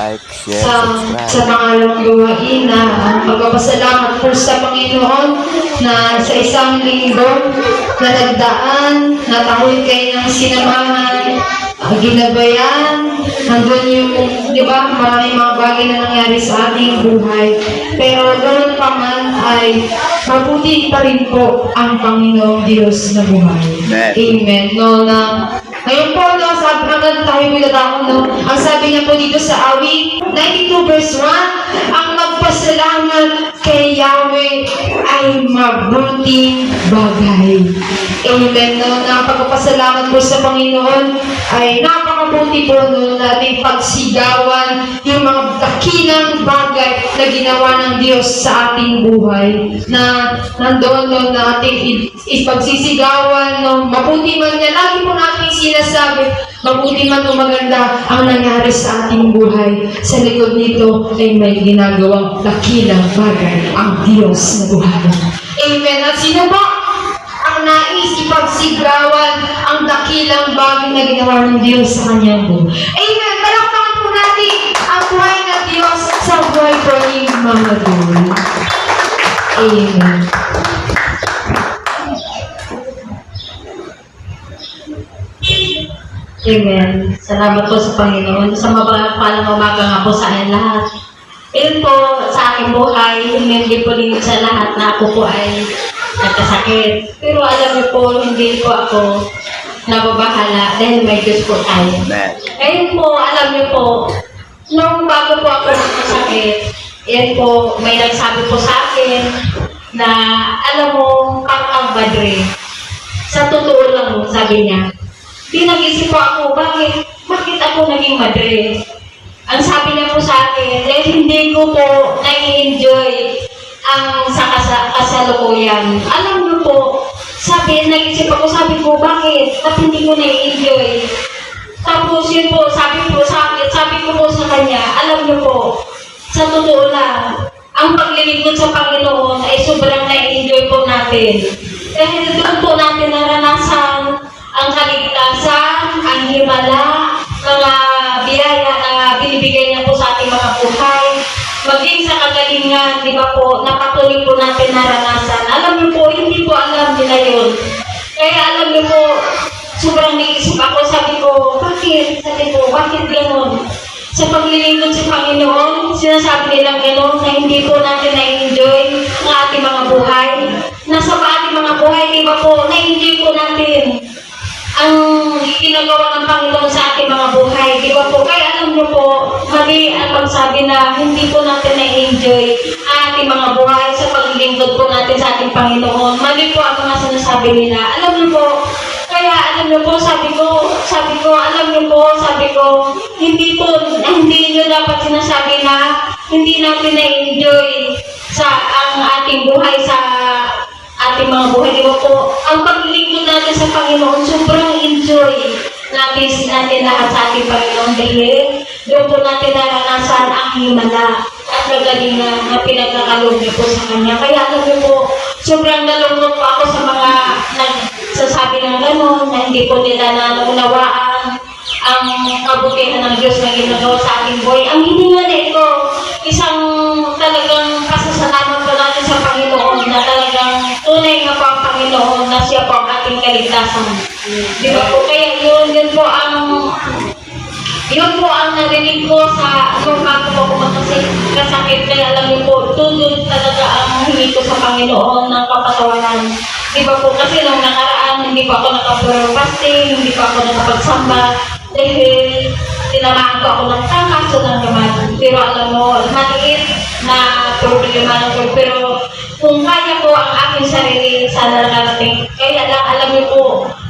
like, share, sa subscribe. pangalawang gawain na pagpapasalamat po sa Panginoon na sa isang linggo na nagdaan, natakoy kayo ng sinamahan, ginabayan, nandun yung, di ba, maraming mga bagay na nangyari sa ating buhay. Pero ganoon pa man ay mabuti pa rin po ang Panginoong Diyos na buhay. Amen. No, na ngayon po, no, sabi naman tayo magdadako, no, ang sabi niya po dito sa awit 92 verse 1, ang magpasalamat kay Yahweh ay mabuting bagay. Amen. No, na pagpapasalamat po sa Panginoon ay napakabuti po, no, nating pagsigawan yung mga dakilang bagay na ginawa ng Diyos sa ating buhay. Na nandoon, no, na ating ipagsisigawan, no, mabuti man niya. Lagi po natin sinasabi, mabuti man o maganda ang nangyari sa ating buhay. Sa likod nito ay may ginagawang dakilang bagay ang Diyos na buhay. Amen. At sino ba ang nais ipagsigawan ang dakilang bagay na ginawa ng Diyos sa kanyang buhay? Amen. Palakpakan po natin ang buhay ng Diyos sa buhay po ni Mama Dul. Amen. Amen. Salamat po sa Panginoon. Sa mapalang umaga nga po sa akin lahat. Ayun po, sa aking buhay, hindi po din sa lahat na ako po ay nagkasakit. Pero alam niyo po, hindi po ako nababahala dahil may Diyos po tayo. Ayun po, alam niyo po, nung bago po ako nagkasakit, yan po, may nagsabi po sa akin na, alam mo, parang badre. Sa totoo lang, sabi niya, di nag-isip po ako, bakit ako naging madre? Ang sabi niya po sa akin, dahil hindi ko po nai-enjoy ang sa kasalukuyan. Alam niyo po, nag-isip ako, sabi ko, bakit hindi ko nai-enjoy? Tapos yun po, sabi ko po sa kanya, alam niyo po, sa totoo lang, ang paglilingkod sa Panginoon ay sobrang nai-enjoy po natin. Dahil doon po natin naranasan ang kaligtasan, ang himala, mga biyaya na binibigay niya po sa ating mga buhay, maging sa kagalingan, di ba po, napatuloy po natin naranasan. Alam niyo po, hindi po alam nila yun. Kaya alam niyo po, sobrang naisip ako, sabi ko, bakit gano'n? Sa paglilingkod sa Panginoon, sinasabi nilang gano'n na hindi po natin na-enjoy ang ating mga buhay. Nasa pa ating mga buhay, di ba po, na-enjoy po natin ang ginagawa ng Panginoon sa ating mga buhay, di ba po? Kaya alam niyo po, mali ang pagsabi na hindi po natin na-enjoy ang ating mga buhay sa paglilingkod po natin sa ating Panginoon. Mali po ang mga sinasabi nila. Alam niyo po, kaya alam niyo po, sabi ko, hindi niyo dapat sinasabi na hindi natin na-enjoy ang ating buhay sa ating mga buhay, di ba po? Ang paglilingkod natin sa Panginoon, sobrang enjoy natin lahat sa ating Panginoon dahil doon po natin naranasan ang himala at kagalingan na pinagkakaloob niyo po sa Kanya. Kaya alam niyo po, sobrang nalungkot po ako sa mga nagsasabi ng gano'n na hindi po nila naunawaan ang kabutihan ng Diyos na ginagawa sa ating buhay. Ang hininga na ito, isang talagang pasasalamat po natin sa Panginoon na talagang tunay nga po ang Panginoon na siya po ang ating kaligtasan. Di ba po? Kaya yun po ang narinig ko sa nung bago po ako magkasakit. Kaya alam niyo po, tunod talaga ang hingi ko sa Panginoon ng kapatawaran. Di ba po? Kasi nung nakaraan, hindi pa ako nakapag-fasting, hindi pa ako nakapagsamba. Dahil tinamaan ko ako ng kaso ng naman. Pero alam mo, maliit na problema ng ko. Pero kung kaya ko ang aking sarili, sana nakarating. Kaya lang, alam niyo po,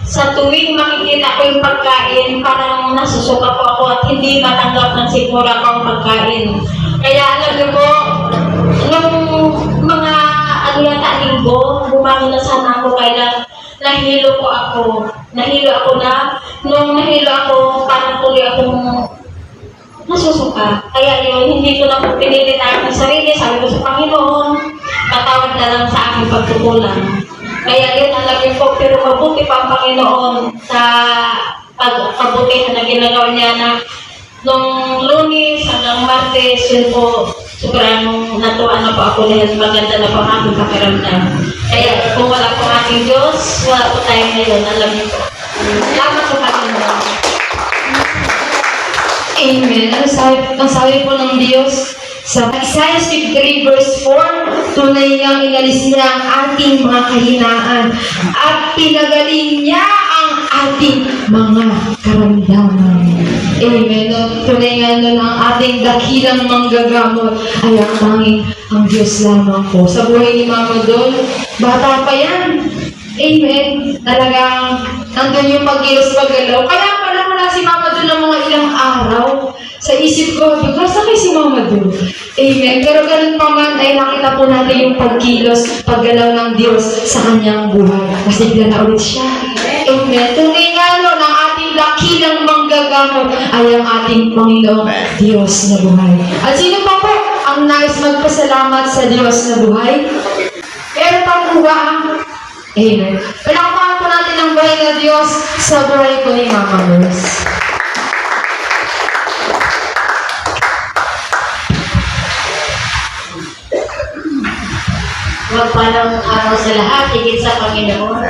sa tuwing makikita ko yung pagkain, parang nasusuka po ako at hindi matanggap ng sigura ko ang pagkain. Kaya alam niyo po, nung mga linggo, bumangon na sana ako kaya nahilo ako nung nahilo ako, parang tuloy akong nasusuka. Kaya yun, hindi ko na po pinilit ang sarili. Sabi ko sa Panginoon, patawad na lang sa aking pagkukulang. Kaya yun, alam niyo po, pero mabuti pa ang Panginoon sa pagkabutihan na ginagawa niya na Nung Lunes hanggang Martes, yun po, sobrang natuwa na po ako dahil maganda na po ang aking pakiramdam. Kaya kung wala po aking Diyos, wala po tayo ngayon, alam niyo po. Salamat po Panginoon. Amen. Ang sabi po ng Diyos sa Isaiah 53 verse 4, tunay niyang inalis niya ang ating mga kahinaan at pinagaling niya ang ating mga karamdaman. Amen. Tunay nga nun ang ating dakilang manggagamot ay ang tanging ang Diyos lamang po. Sa buhay ni Mama Dol, bata pa yan. Amen. Talagang nandun yung pagkilos paggalaw. Kaya pala wala si Mama Dol ng mga ilang araw. Sa isip ko, bigla kay si Mama Dol. Amen. Pero ganun pa man ay nakita po natin yung pagkilos, paggalaw ng Diyos sa kanyang buhay. Kasi bigla na ulit siya. Amen. Tunay nga no, ng ating dakilang manggagamot ay ang ating Panginoong Diyos na buhay. At sino pa po ang nais magpasalamat sa Diyos na buhay? Pero pa po ba ang Amen. Palakpakan po natin ang buhay na Diyos sa buhay ko ni Mama Merce. Magpalang araw sa lahat, higit sa Panginoon.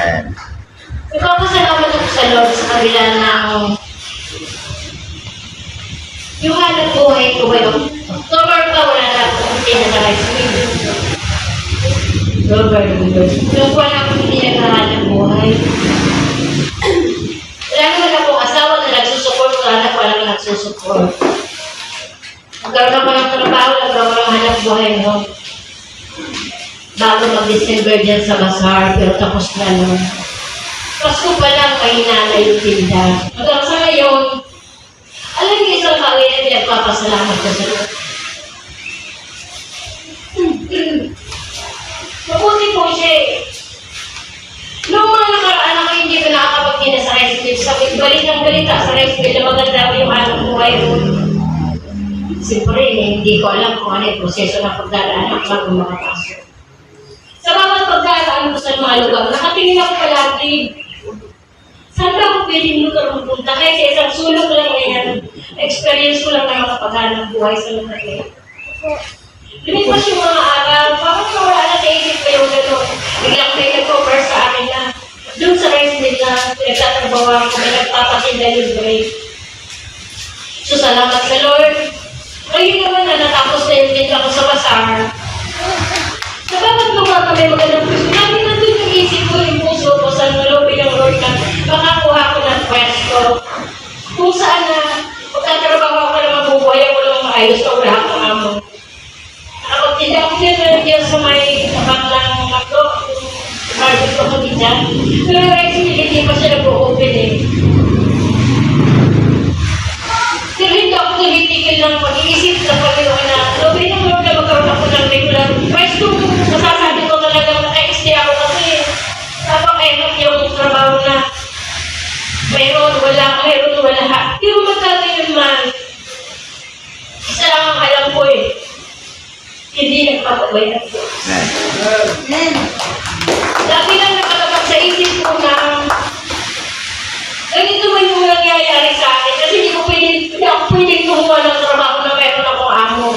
Ipapasalamat ako sa Lord sa kabila ng yung hanap buhay ko ba yun? October pa, wala na akong hindi nag-high Robert, nung wala akong hindi nag-hanap buhay. Wala naman akong asawa na nagsusupport, wala na palang nagsusupport. Nagkaroon ako ng trabaho, nagkaroon ako ng hanap buhay mo. Bago mag-December dyan sa Bazaar, pero tapos na nun. Pasko pa lang, mahina na yung tinda. Hanggang sa ngayon, alam niyo isang bagay na pinagpapasalamat ko sa Lord. Mabuti po siya eh. Noong mga nakaraan ako hindi ko nakakapagkina sa rice mill, sabi, balik ng balita sa rice mill na maganda ko yung anak ko ngayon. Siyempre, hindi ko alam kung ano yung proseso ng pagdadaan ako bago makapasok. Sa bawat pagdadaan ko sa mga lugar, nakatingin ako palagi. Saan ba ako pwedeng lugar magpunta? Kaya sa isang sulok lang ngayon, experience ko lang na makapaghanap buhay sa lugar ngayon. Lumipas yung mga araw, bakit nawala na sa isip ko yung gano'n? Biglang may nag-offer sa akin na doon sa rice mill na pinagtatrabaho ako, may nagpapasinda libre. So salamat sa Lord. Ngayon naman na natapos na yung tinda ko sa Bazaar. Sa bawat lugar kami magandang puso, namin nandun yung isip ko, yung puso ko sa nalobin ng Lord na makakuha ko ng pwesto. Kung saan na magtatrabaho ako na mabubuhay ako ng maayos o wala akong amo. Nakapagtinda ako dyan sa may nakaklang ako, yung market ko kami dyan. Pero rice mill, hindi pa siya nag-open eh. Pero hindi ako tulitigil ng pag-iisip sa Panginoon na lobin ng Lord na magkaroon ako ng regular. Pwesto, masasabi ko talagang naka-stay ako kasi napaka-enot yung trabaho na mayroon, wala. Pero magkano yun man, isa lang ang alam ko eh. Hindi nagpapabay ang Diyos. Dati lang nakalabas sa isip ko na ganito man yung nangyayari sa akin kasi hindi ako pwedeng kumuha ng trabaho na meron akong amo.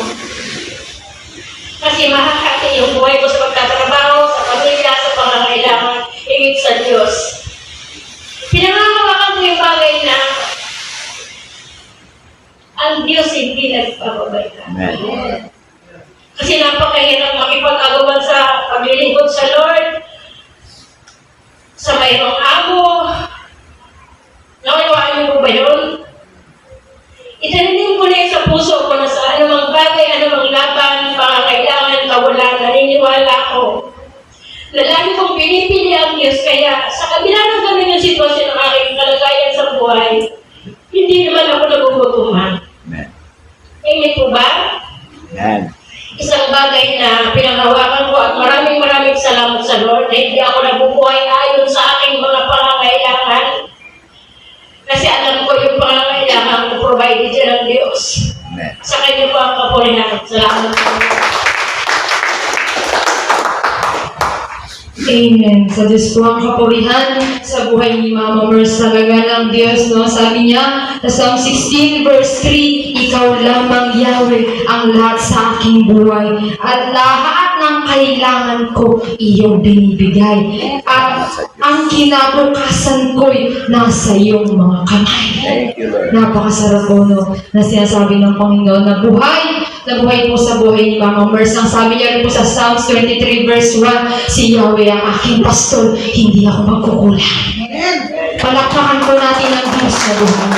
Kasi mahahati yung buhay ko sa pagtatrabaho, sa pamilya, sa pangangailangan, higit sa Diyos. Pinangangawakan ko yung bagay na ang Diyos hindi nagpapabay ka. Kasi napakahirap makipag-agawan sa paglilingkod sa Lord, sa mayroong amo. Nakaiwaan niyo po ba yun? Itaninim ko na yun sa puso ko na sa anumang bagay, anumang laban, pangangailangan, kawalan, naniniwala ko. Lalo kong pinipili ang Diyos, kaya sa kabila ng ganun yung sitwasyon ng aking kalagayan sa buhay, hindi naman ako nagugutuman. Amen po ba? Amen. Isang bagay na pinanghawakan ko at maraming salamat sa Lord na hindi ako nabubuhay ayon sa aking mga pangangailangan. Kasi alam ko yung pangangailangan ko provided siya ng Diyos. Amen. Sa kanya po ang kapurihan. Salamat po. Amen. Sa Diyos po ang kapurihan sa buhay ni Mama Merce. Talaga ng Diyos, no? Sabi niya, sa Psalm 16 verse 3, Ikaw lamang, Yahweh, ang lahat sa aking buhay. At lahat ng kailangan ko, iyong binibigay. At ang kinabukasan ko'y nasa iyong mga kamay. Thank you, Lord. Napakasarap po, no, na sinasabi ng Panginoon na buhay po sa buhay ni Mama Merce. Ang sabi niya rin po sa Psalms 23 verse 1, si Yahweh ang aking pastor, hindi ako magkukulang. Palakpakan po natin ang Diyos na buhay.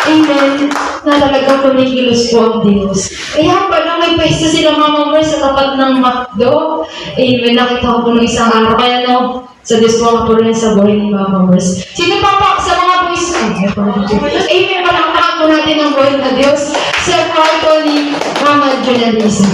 Amen. Na talagang kumikilos po ang Diyos. Kaya pala may pwesto sila Mama Merce sa tapat ng McDo. Amen. Nakita ko po nung isang araw. Kaya no, sa Diyos po ang patuloy sa buhay ni Mama Merce. Sino pa po sa mga boys? Amen. Palakpakan po natin ang buhay na Diyos sa buhay po ni Mama Jonalisa.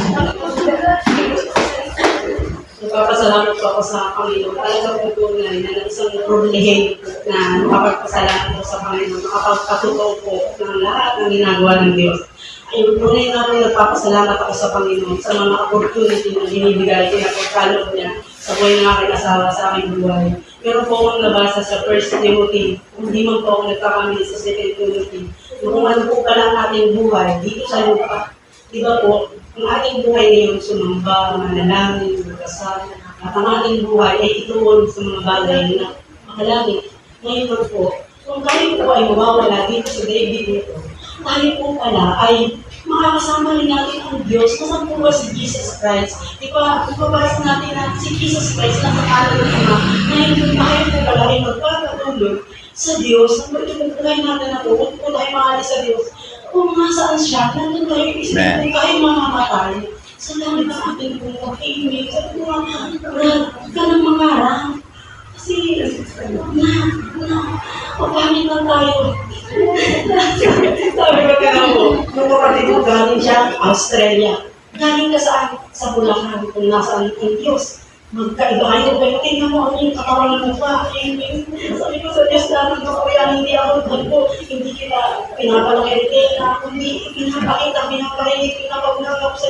Nagpapasalamat po ako sa Panginoon. Talaga po tunay na isang privilege na makapagpasalamat po sa Panginoon. Nakapagpatuto po ng lahat ng ginagawa ng Diyos. Ayun, tunay na po nagpapasalamat ako sa Panginoon sa mga opportunity na binibigay pinapagkaloob niya sa buhay ng aking asawa sa aking buhay. Meron po akong nabasa sa 1 Timothy, hindi man po ako nagkakamali sa 2 Timothy. Kung ano po palang ating buhay dito sa lupa. Di ba po, ang ating buhay ngayon sumamba, manalangin, magkasal, at ang ating buhay ay ituon sa mga bagay na makalangit. Ngayon po, kung kayo po ay mawawala dito sa daigdig nito, tayo po pala ay makakasama rin natin ang Diyos. Nasaan po ba si Jesus Christ? Di ba, ipabasa natin na si Jesus Christ na pangalan ng Ama, ngayon po tayo po pala ay magpapatuloy sa Diyos. Ang pagkakagay natin na po, huwag po tayo maalis sa Diyos. Kung nasaan siya, nandun tayo isip kung tayo mamamatay. Sa langit ang ating pong pag-ibig. Sabi ko nga, Brad, ka nang mangarang. Kasi, pagpangit lang tayo. Sabi ko ka po, nung kapatid ko galing siya, Australia. Galing ka saan? Sa Bulacan, kung nasaan ang Diyos. Magkaiba kayo, pero tingnan mo ano yung katawan mo pa. Sabi ko sa Diyos namin ko, kaya hindi ako nagpo, hindi kita pinapalaki na kundi pinapakita, pinaparinig, pinapagulangap sa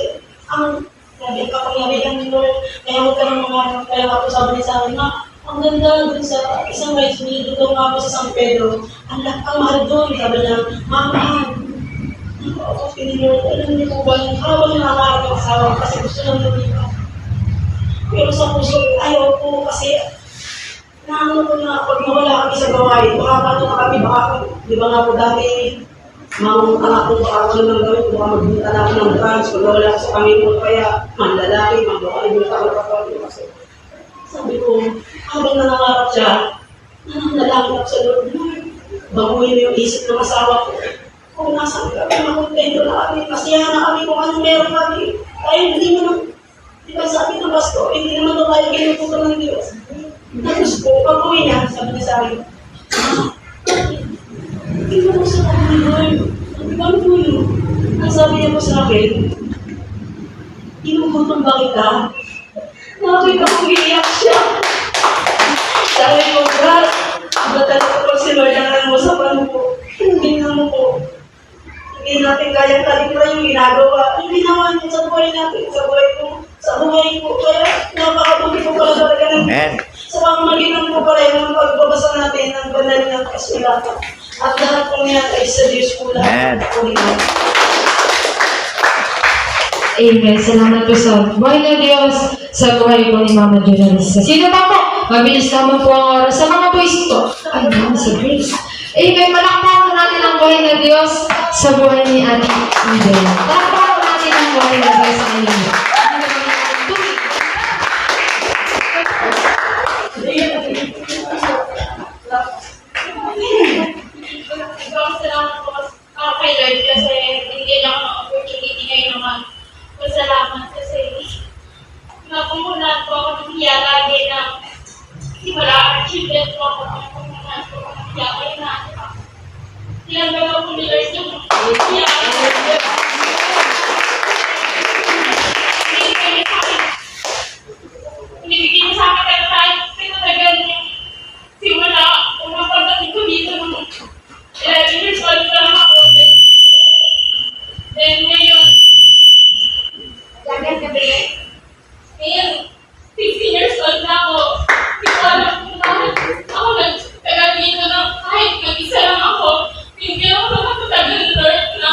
ang kapangyarihan ni Lord. Kaya huwag ka ng mga, kaya ako sabi sa akin na, ang ganda dun sa isang rice meal, dito nga po sa San Pedro, ang mahal doon, sabi niya, mamahal. Ako, ni Lord, alam niyo po ba, habang nakakaroon ng asawa, kasi gusto lang nyo. Pero sa puso, ayaw po kasi naano ko na pag nawala kami sa gawain, baka paano na kami, baka, di ba nga po dati, mga anak ko, baka ako naman gawin, baka magbunta na ako ng branch, pag nawala ko sa kami mo, kaya manlalaki, magbaka, ibig ako kapag kasi. Sabi ko, habang nanangarap siya, nananalangin ako sa Lord, baguhin mo yung isip ng asawa ko. Kung nasaan kami, makontento na kami, masiyahan na kami kung ano meron kami. Kaya hindi mo na, di ba sabi ng basto, hindi naman ito tayo ginutukan ng Diyos. Tapos po, pag uwi niya, sabi niya sa akin, hindi mo sa kami, Lord. Sabi ko, ano po yun? Ang sabi niya po sa akin, inugutom ba kita? Nakita ko iiyak siya. Sabi ko, Brad, batal ko po si Lord ang namusapan mo. Hindi na mo po. Hindi natin kayang talikuran yung ginagawa. Yung ginawa niyo sa buhay natin, sa buhay ko, sa buhay ko. Kaya napakabuti ko pala talaga ng sa pamamagitan ko pala yung pagbabasa natin ng banal ng kasulatan. At lahat po niya ay sa Diyos ko lahat. Amen. Salamat po sa buhay na Diyos sa buhay po ni Mama Jonalisa. Sino pa po? Mabilis naman po ang oras. Sa mga boys ito, ay naman sa Grace. Amen. Malakpakan po natin ang buhay na Diyos sa buhay ni Ate Eden. Malakpakan po natin ang buhay na Diyos sa kanyang. Salamat po kay Lord kasi hindi lang ang opportunity ngayon naman. Salamat kasi napumulan po ako ng hiya lagi na wala ang children po ako napumulan po ako ng hiya kayo na tinanggal po ni Lord yung hiya binibigyan niya sa akin kahit pinatagal niya simula unang pagdating ko dito nung 11 years old pa lang ako. Then ngayon, ngayon, 16 years old na ako. Hindi ko alam kung bakit ako nagtagal dito na kahit mag-isa lang ako. Hindi ako nakatagal, Lord, na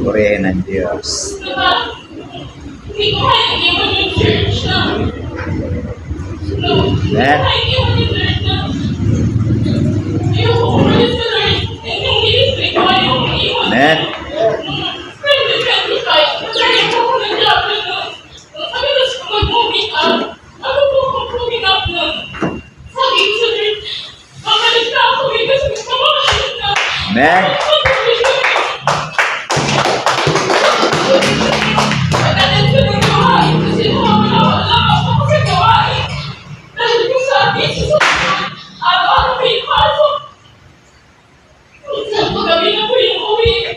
Purihin ang Diyos. Diba? Hindi ko kaya iwan yung church na. No, hindi ko kaya iwan yung church na. Ayoko umalis sa Lord. And yung ministry ko ayoko iwan. Amen. Pero kaya ko ko nag-job na nun. Nung pagkatas ko mag-moving up, ako po kung moving up nun. Sabi ko sa Lord, babalik na ako eh kasi magpapakalit na. Amen. Pagkatin ko ng gawain kasi nawawala ako sa gawain. Dahil kung sabi sa araw-araw may pasok. Minsan paggabi na po yung uwi.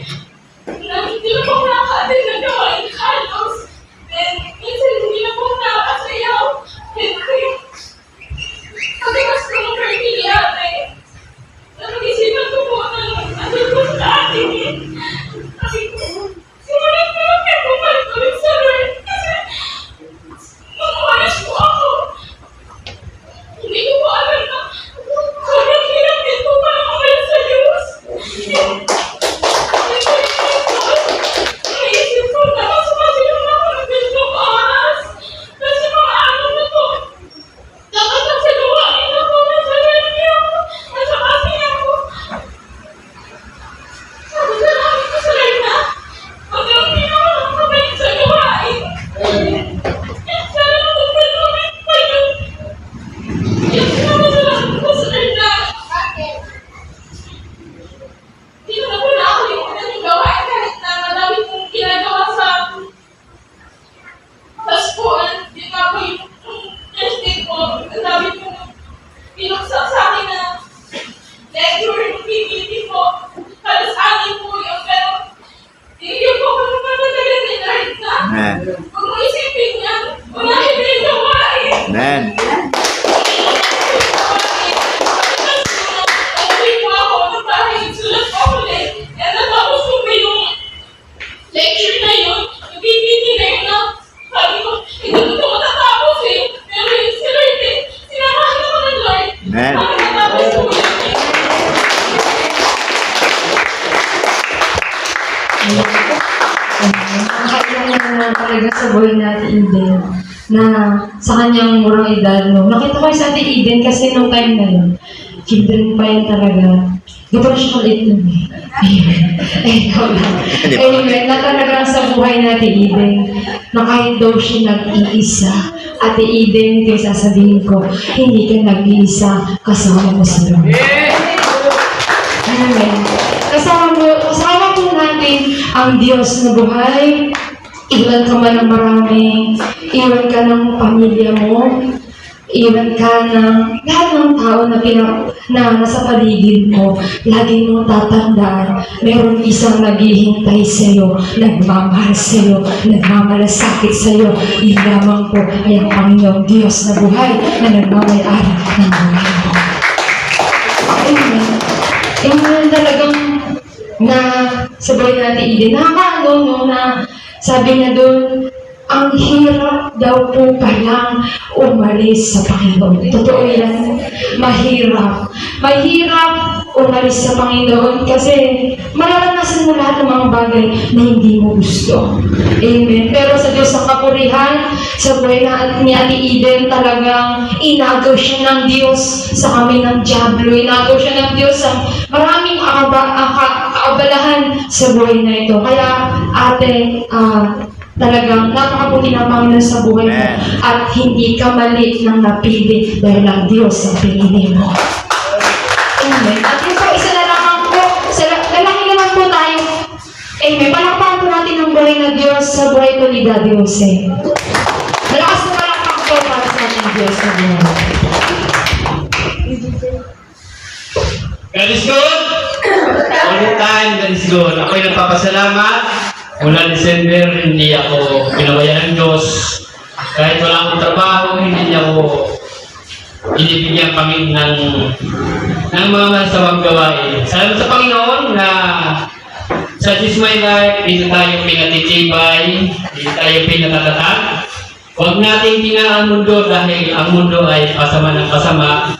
Hindi na po nakaka-attend ng gawain halos. Then, minsan hindi na po nakakasayaw. Then, katigas ko ng birthday ate. Napag-isipan ko po na andun po sa atin eh. Kasi simulan ko lang kaya bumalik ulit sa Lord. Kasi nung umalis po ako, hindi ko po alam na sobrang hirap din po pala umalis sa Diyos. Naisip ko na mas masilang ako ng gantong oras. Kasi mga ano na po, dapat ang sigawain na po na sa Lord niyo. Nasa kasi ako. Sabi na namin ko sa Lord na, huwag lang ginawa ng kabalik sa gawain. Sana matutulungan pa yun. Yes, salamat ko sa Lord na. Hindi ko na po nakalimutan yung gawain kahit na madami kong ginagawa sa school. Di nga po yung Thursday po, ang dami kong pinuksa sa akin na lecture ng PPT po. Halos anin po yun, pero hindi po ako napatagalan ni Lord na. Amen. Huwag mo isipin yan, unahin mo yung gawain. Amen. Nag-uwi po ako, nagsulat po ako ulit. And natapos ko po yung lecture na yun, yung PPT na yun na sabi ko, hindi ko ito matatapos eh. Pero yung si Lord eh, sinamahan ako ng Lord. Amen. Para matapos ko yun. Nakakailan na talaga sa buhay natin Eden na sa kanyang murang edad, no? Nakita ko yung sa ating Eden kasi nung time na yun, children pa yan talaga. Ito na siya kulit nun eh. Amen. Ikaw lang. Amen. Na talagang sa buhay natin Eden, na kahit daw siya nag-iisa, Ate Eden, ito yung sasabihin ko, hindi ka nag-iisa, kasama mo sa Lord. Amen. Kasama po natin ang Diyos na buhay. Iwan ka man ng marami, iwan ka ng pamilya mo, iwan ka ng lahat ng tao na nasa paligid mo. Lagi mong tatandaan, mayroong isang naghihintay sa'yo, nagmamahal sa'yo, nagmamalasakit sa'yo. Yun lamang po ay ang Panginoong Diyos na buhay na nagmamayari ng buhay mo. Amen. Yung talagang na sa buhay natin Eden, nakakaano no, na sabi niya doon, ang hirap daw po palang umalis sa Panginoon. Totoo yan. Mahirap. Mahirap umalis sa Panginoon kasi mararanasan mo lahat ng mga bagay na hindi mo gusto. Amen. Pero sa Diyos ang kapurihan, sa buhay ni Ate Eden, talagang inagaw siya ng Diyos sa kami ng Diablo. Inagaw siya ng Diyos sa maraming kaabalahan sa buhay na ito. Kaya, ate, talagang napakabuti ng Panginoon sa buhay mo at hindi ka mali ng napili dahil ang Diyos ang pinili mo. Amen. At yun po, isa na lang po, lalaki naman po tayo. Amen. Palakpakan po natin ang buhay ng Diyos sa buhay ko ni Daddy Jose. Malakas na palakpak po para sa ating Diyos na buhay. God is good. All the time, God is good. Ako'y nagpapasalamat. Mula December, hindi ako pinabayaan ng Diyos. Kahit wala akong trabaho, hindi niya ako binibigyan kami ng mga masamang gawain. Salamat sa Panginoon na sa This My Life, dito tayo pinatitibay, dito tayo pinatatatag. Huwag natin tingnan ang mundo dahil ang mundo ay pasama ng pasama.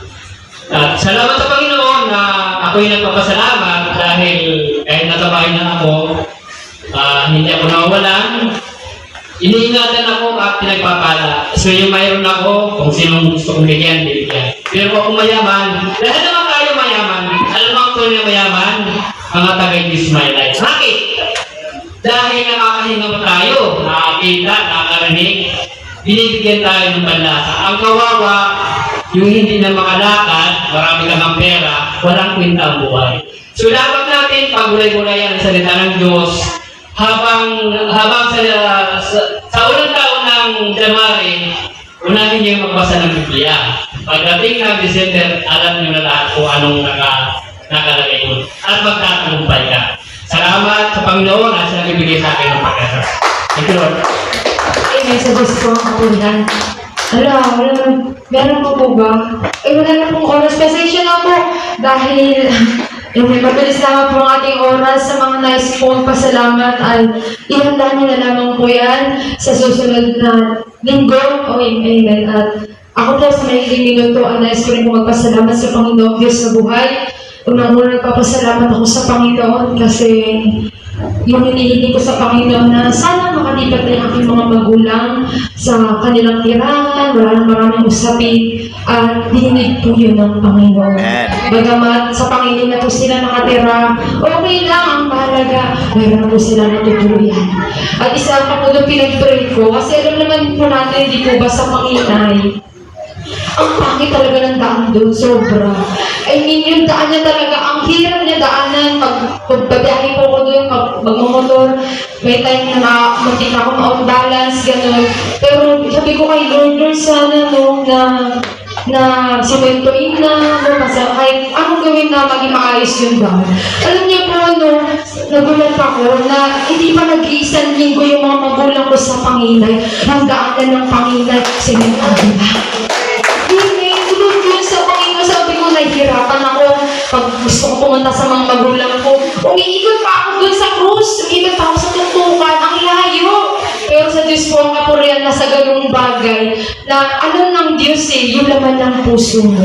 At salamat sa Panginoon na ako'y nagpapasalamat dahil kahit natabahin na ako, hindi ako nawawalan. Iniingatan ako at pinagpapala. So yung mayroon ako, kung sinong gusto kong bigyan, bibigyan. Pero kung mayaman, lahat naman tayo mayaman. Alam mo ang tunay na mayaman? Mga taga-Diyos my life. Bakit? Dahil nakakahinga mo tayo, nakakita, nakakarinig, binibigyan tayo ng panlasa. Ang kawawa, yung hindi na makalakad, marami kang ng pera, walang kwenta ang buhay. So dapat natin pagulay-gulayan ang salita ng Diyos habang sa unang taon ng January, unahin niyo yung magbasa ng Biblia. Pagdating ng December, alam niyo na lahat kung anong nakalagay mo. At magtatagumpay ka. Salamat sa Panginoon at sa nagbibigay sa akin ng pag-asa. Thank you, Lord. Amen sa Diyos po ang kapulihan. Meron po po ba? Wala na pong oras. Pasensya na po dahil may mabilis naman po ang ating oras sa mga nice pong pasalamat ay ihanda niyo na lamang po yan sa susunod na linggo. Amen. At ako po sa may minuto ay nais ko rin po magpasalamat sa Panginoon Diyos sa buhay. Unang-unang nagpapasalamat ako sa Panginoon kasi yung hinihingi ko sa Panginoon na sana makalipat na yung aking mga magulang sa kanilang tirahan, maraming usapin, at dinig po yun ng Panginoon. Bagamat sa Panginoon na po sila nakatira, okay lang, ang mahalaga, mayroon po sila natutuluyan. At isa pa po doon pinag-pray ko, kasi alam naman po natin, di po ba sa Panginoon, ang pangit talaga ng daan doon, sobra. I mean, yung daan niya talaga, ang hirap niya daanan, pagbabiyahe po ko doon, magmamotor, may time na muntik na ako ma-off-balance, gano'n. Pero sabi ko kay Lord, sana no, na simentoin na, no, kahit anong gawin na maging maayos yung daan. Alam niyo po, no, nagulat ako na hindi pa nag-iisang linggo yung mga magulang ko sa Panginay, ang daanan ng Panginay, simentoin na. Sa Panginoon, sabi ko, nahihirapan ako pag gusto ko pumunta sa mga magulang ko. Umiikot pa ako dun sa krus, umiikot pa ako sa tuntukan, ang layo. Pero sa Diyos po ang kapurihan na sa ganung bagay na alam ng Diyos yung laman ng puso mo.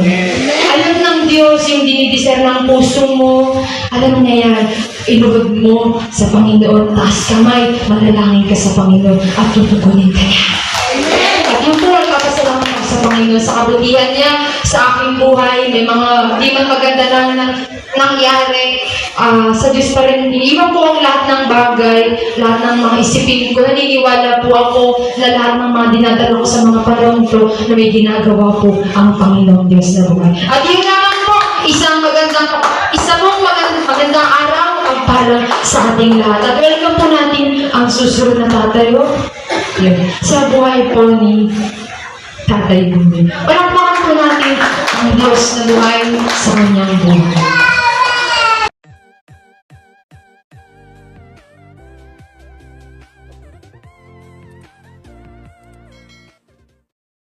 Alam ng Diyos yung dinideserve ng puso mo. Alam niya yan. Ilugod mo sa Panginoon, taas kamay, manalangin ka sa Panginoon at tutugunin ka niya. At yung po, nagpapasalamat ako sa Panginoon sa kabutihan niya sa aking buhay. May mga di man maganda lang nangyari. Sa Diyos pa rin, iniiwan ko ang lahat ng bagay, lahat ng mga isipin ko. Naniniwala po ako na lahat ng mga dinadala ko sa mga panahon to na may ginagawa po ang Panginoon Diyos na buhay. At yun naman po, isang magandang araw ang parang sa ating lahat. At welcome po natin ang susunod na tatayo. Yun. Sa buhay po ni Tatay Bumi. Palakpakan po natin ang Diyos na buhay sa